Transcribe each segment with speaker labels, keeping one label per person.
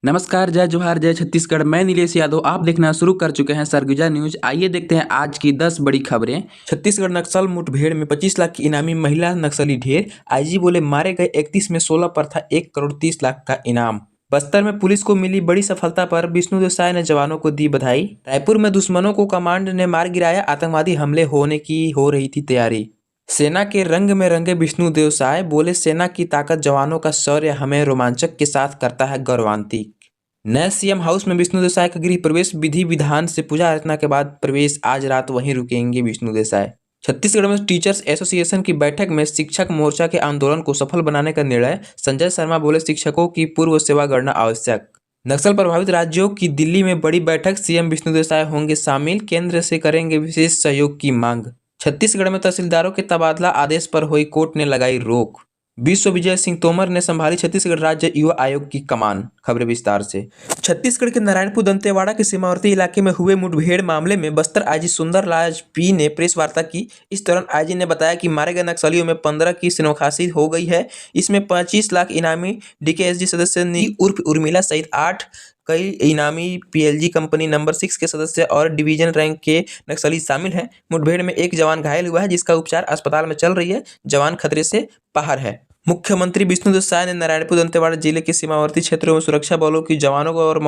Speaker 1: नमस्कार, जय जोहार, जय छत्तीसगढ़। मैं नीलेश यादव। आप देखना शुरू कर चुके हैं सरगुजा न्यूज। आइए देखते हैं आज की 10 बड़ी खबरें। छत्तीसगढ़ नक्सल मुठभेड़ में 25 लाख की इनामी, महिला नक्सली ढेर। आईजी बोले मारे गए 31 में 16 पर था 1 करोड़ 30 लाख का इनाम। बस्तर में पुलिस को मिली बड़ी सफलता पर विष्णुदेव साय ने जवानों को दी बधाई। रायपुर में दुश्मनों को कमांड ने मार गिराया, आतंकवादी हमले होने की हो रही थी तैयारी। सेना के रंग में रंगे विष्णुदेव साय, बोले सेना की ताकत, जवानों का शौर्य हमें रोमांचक के साथ करता है गौरवान्वित। नए सीएम हाउस में विष्णुदेव साय का गृह प्रवेश, विधि विधान से पूजा अर्चना के बाद प्रवेश। आज रात वहीं रुकेंगे विष्णुदेव साय। छत्तीसगढ़ में टीचर्स एसोसिएशन की बैठक में शिक्षक मोर्चा के आंदोलन को सफल बनाने का निर्णय। संजय शर्मा बोले शिक्षकों की पूर्व सेवा गणना आवश्यक। नक्सल प्रभावित राज्यों की दिल्ली में बड़ी बैठक, सीएम विष्णुदेव साय होंगे शामिल, केंद्र से करेंगे विशेष सहयोग की मांग। छत्तीसगढ़ में तहसीलदारों के तबादला आदेश पर हुई कोर्ट ने लगाई रोक। विश्व विजय सिंह तोमर ने संभाली छत्तीसगढ़ राज्य युवा आयोग की कमान। खबरें विस्तार से। छत्तीसगढ़ के नारायणपुर दंतेवाड़ा के सीमावर्ती इलाके में हुए मुठभेड़ मामले में बस्तर आईजी सुंदरराज पी ने प्रेस वार्ता की। इस दौरान आईजी ने बताया कि मारे गए नक्सलियों में 15 की सिनोखासी हो गई है। इसमें 25 लाख इनामी डीकेएसजी सदस्य नी उर्फ उर्मिला सहित 8 कई इनामी पीएलजी कंपनी नंबर 6 के सदस्य और डिवीजन रैंक के नक्सली शामिल हैं। मुठभेड़ में एक जवान घायल हुआ है, जिसका उपचार अस्पताल में चल रही है। जवान खतरे से बाहर है। मुख्यमंत्री विष्णुदेव साय ने नारायणपुर दंतेवाड़ा जिले के सीमावर्ती क्षेत्रों में सुरक्षा बलों की जवानों और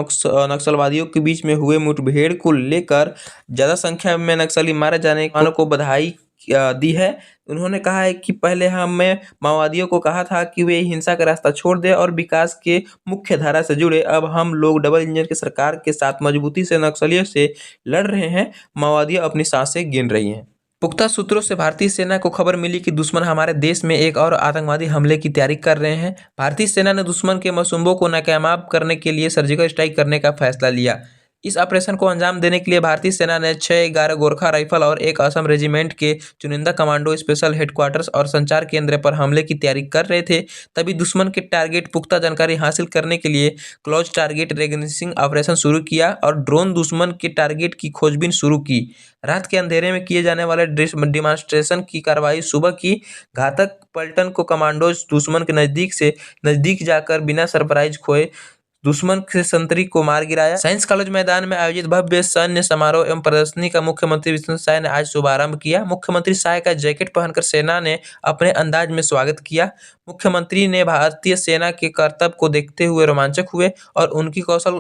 Speaker 1: नक्सलवादियों के बीच में हुए मुठभेड़ को लेकर ज्यादा संख्या में नक्सली मारे जाने वालों को बधाई दी है। उन्होंने कहा है कि पहले हमें माओवादियों को कहा था कि वे हिंसा का रास्ता छोड़ दें और विकास के मुख्य धारा से जुड़े। अब हम लोग डबल इंजन की सरकार के साथ मजबूती से नक्सलियों से लड़ रहे हैं। माओवादियां अपनी सांसें गिन रही हैं। पुख्ता सूत्रों से भारतीय सेना को खबर मिली कि दुश्मन हमारे देश में एक और आतंकवादी हमले की तैयारी कर रहे हैं। भारतीय सेना ने दुश्मन के मंसूबों को नाकामयाब करने के लिए सर्जिकल स्ट्राइक करने का फैसला लिया। इस ऑपरेशन को अंजाम देने के लिए भारतीय सेना ने 6-11 गोरखा राइफल और एक असम रेजिमेंट के चुनिंदा कमांडो स्पेशल हेडक्वार्टर्स और संचार केंद्र पर हमले की तैयारी कर रहे थे। तभी दुश्मन के टारगेट पुख्ता जानकारी हासिल करने के लिए क्लोज टारगेट रेगनिशिंग ऑपरेशन शुरू किया और ड्रोन दुश्मन के टारगेट की खोजबीन शुरू की। रात के अंधेरे में किए जाने वाले डिमांस्ट्रेशन की कार्रवाई सुबह की। घातक पलटन को कमांडोज दुश्मन के नजदीक जाकर बिना सरप्राइज खोए दुश्मन के संतरी को मार गिराया। साइंस कॉलेज मैदान में आयोजित भव्य सैन्य समारोह एवं प्रदर्शनी का मुख्यमंत्री विष्णुदेव साय ने आज शुभारंभ किया। मुख्यमंत्री साय का जैकेट पहनकर सेना ने अपने अंदाज में स्वागत किया। मुख्यमंत्री ने भारतीय सेना के करतब को देखते हुए रोमांचक हुए और उनकी कौशल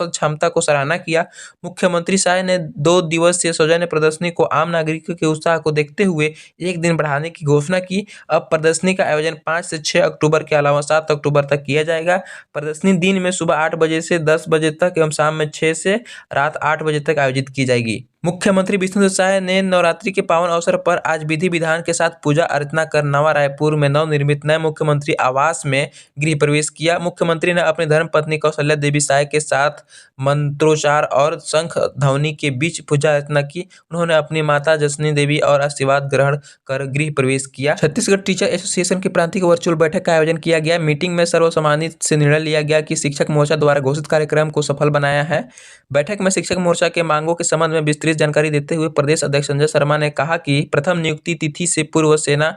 Speaker 1: क्षमता को सराहना किया। मुख्यमंत्री साय ने 2 दिवसीय सौजन्य प्रदर्शनी को आम नागरिकों के उत्साह को देखते हुए 1 दिन बढ़ाने की घोषणा की। अब प्रदर्शनी का आयोजन 5 से 6 अक्टूबर के अलावा 7 अक्टूबर तक किया जाएगा। प्रदर्शनी दिन में सुबह 8 बजे से 10 बजे तक एवं शाम में 6 से रात 8 बजे तक आयोजित की जाएगी। मुख्यमंत्री विष्णुदेव साय ने नवरात्रि के पावन अवसर पर आज विधि विधान के साथ पूजा अर्चना कर नवा रायपुर में नवनिर्मित नए मुख्यमंत्री आवास में गृह प्रवेश किया। मुख्यमंत्री ने अपनी धर्मपत्नी कौशल्या देवी साय के साथ मंत्रोच्चार और शंख ध्वनि के बीच पूजा अर्चना की। उन्होंने अपनी माता जसनी देवी और आशीर्वाद ग्रहण कर गृह प्रवेश किया। छत्तीसगढ़ टीचर एसोसिएशन की प्रांतिक वर्चुअल बैठक का आयोजन किया गया। मीटिंग में सर्वसम्मति से निर्णय लिया गया कि शिक्षक मोर्चा द्वारा घोषित कार्यक्रम को सफल बनाया है। बैठक में शिक्षक मोर्चा के मांगों के संबंध में विस्तृत जानकारी देते हुए प्रदेश अध्यक्ष संजय शर्मा ने कहा कि प्रथम नियुक्ति तिथि से पूर्व सेना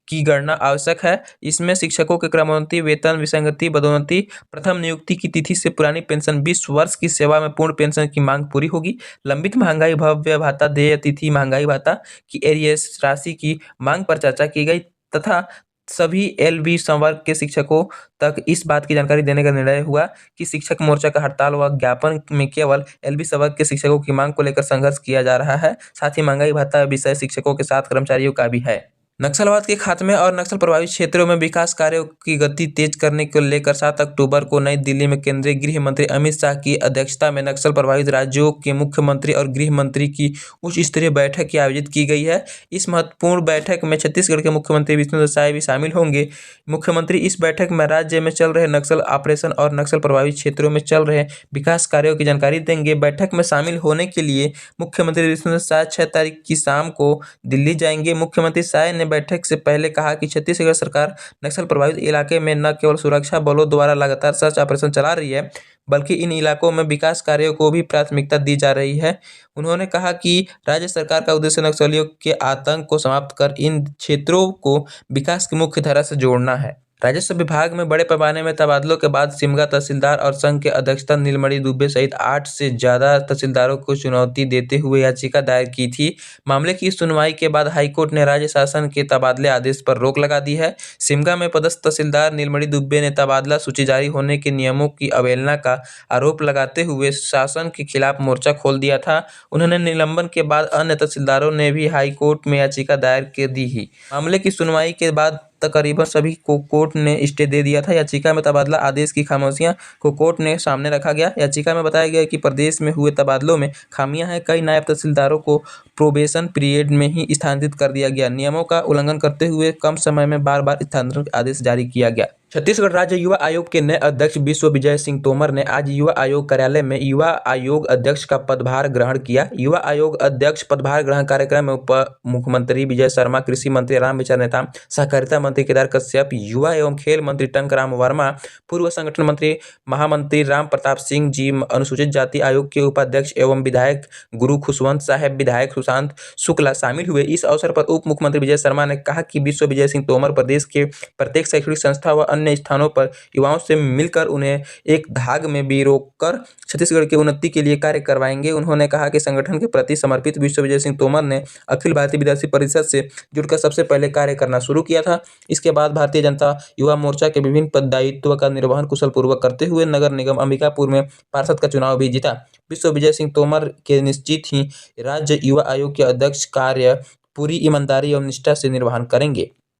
Speaker 1: की गणना आवश्यक है। इसमें शिक्षकों के क्रमोन्नति, वेतन विसंगति, पदोन्नति, प्रथम नियुक्ति की तिथि से पुरानी पेंशन, 20 वर्ष की सेवा में पूर्ण पेंशन की मांग पूरी होगी। लंबित महंगाई भव्य भाता, देय तिथि महंगाई भाता की एरियर्स राशि की मांग पर चर्चा की गई तथा सभी एलबी संवर्ग के शिक्षकों तक इस बात की जानकारी देने का निर्णय हुआ कि शिक्षक मोर्चा का हड़ताल व ज्ञापन में केवल एलबी संवर्ग के शिक्षकों की मांग को लेकर संघर्ष किया जा रहा है। साथ ही महंगाई भत्ता विषय शिक्षकों के साथ कर्मचारियों का भी है। नक्सलवाद के खात्मे और नक्सल प्रभावित क्षेत्रों में विकास कार्यों की गति तेज करने को लेकर 7 अक्टूबर को नई दिल्ली में केंद्रीय गृह मंत्री अमित शाह की अध्यक्षता में नक्सल प्रभावित राज्यों के मुख्यमंत्री और गृह मंत्री की उच्च स्तरीय बैठक आयोजित की गई है। इस महत्वपूर्ण बैठक में छत्तीसगढ़ के मुख्यमंत्री विष्णुदेव साय भी शामिल होंगे। मुख्यमंत्री इस बैठक में राज्य में चल रहे नक्सल ऑपरेशन और नक्सल प्रभावित क्षेत्रों में चल रहे विकास कार्यों की जानकारी देंगे। बैठक में शामिल होने के लिए मुख्यमंत्री विष्णुदेव साय 6 तारीख की शाम को दिल्ली जाएंगे। मुख्यमंत्री साय ने बैठक से पहले कहा कि छत्तीसगढ़ सरकार नक्सल प्रभावित इलाके में न केवल सुरक्षा बलों द्वारा लगातार सर्च ऑपरेशन चला रही है, बल्कि इन इलाकों में विकास कार्यों को भी प्राथमिकता दी जा रही है। उन्होंने कहा कि राज्य सरकार का उद्देश्य नक्सलियों के आतंक को समाप्त कर इन क्षेत्रों को विकास की मुख्य धारा से जोड़ना है। राजस्व विभाग में बड़े पैमाने में तबादलों के बाद सिमगा तहसीलदार और संघ के अध्यक्षता नीलमणि दुबे सहित 8 से ज्यादा तहसीलदारों को चुनौती देते हुए याचिका दायर की थी। मामले की सुनवाई के बाद हाईकोर्ट ने राज्य शासन के तबादले आदेश पर रोक लगा दी है। सिमगा में पदस्थ तहसीलदार नीलमणि दुबे ने तबादला सूची जारी होने के नियमों की अवहेलना का आरोप लगाते हुए शासन के खिलाफ मोर्चा खोल दिया था। उन्होंने निलंबन के बाद अन्य तहसीलदारों ने भी हाईकोर्ट में याचिका दायर कर दी ही। मामले की सुनवाई के बाद तकरीबन सभी को कोर्ट ने स्टे दे दिया था। याचिका में तबादला आदेश की खामियों को कोर्ट ने सामने रखा गया। याचिका में बताया गया कि प्रदेश में हुए तबादलों में खामियां हैं। कई नायब तहसीलदारों को प्रोबेशन पीरियड में ही स्थानांतरित कर दिया गया। नियमों का उल्लंघन करते हुए कम समय में बार बार स्थानांतरण आदेश जारी किया गया। छत्तीसगढ़ राज्य युवा आयोग के नए अध्यक्ष विश्व विजय सिंह तोमर ने आज युवा आयोग कार्यालय में युवा आयोग अध्यक्ष का पदभार ग्रहण किया। युवा आयोग अध्यक्ष पदभार ग्रहण कार्यक्रम में उप मुख्यमंत्री विजय शर्मा, कृषि मंत्री रामविचार नेताम, सहकारिता मंत्री केदार कश्यप, युवा एवं खेल मंत्री टंकराम वर्मा, पूर्व संगठन मंत्री महामंत्री राम प्रताप सिंह जी, अनुसूचित जाति आयोग के उपाध्यक्ष एवं विधायक गुरु खुशवंत साहेब, विधायक सुशांत शुक्ला शामिल हुए। इस अवसर पर उप मुख्यमंत्री विजय शर्मा ने कहा कि विश्व विजय सिंह तोमर प्रदेश के प्रत्येक शैक्षणिक संस्था व अन्य स्थानों पर युवाओं से मिलकर उन्हें एक धाग में पिरोकर छत्तीसगढ़ की उन्नति के लिए कार्य करवाएंगे। उन्होंने कहा कि संगठन के प्रति समर्पित विश्व विजय सिंह तोमर ने अखिल भारतीय विद्यार्थी परिषद से जुड़कर सबसे पहले कार्य करना शुरू किया था। इसके बाद भारतीय जनता युवा मोर्चा के विभिन्न पद दायित्व का निर्वहन कुशल पूर्वक करते हुए नगर निगम अंबिकापुर में पार्षद का चुनाव भी जीता। विश्व विजय सिंह तोमर के निश्चित ही राज्य युवा आयोग के अध्यक्ष कार्य पूरी ईमानदारी एवं निष्ठा से निर्वहन करेंगे।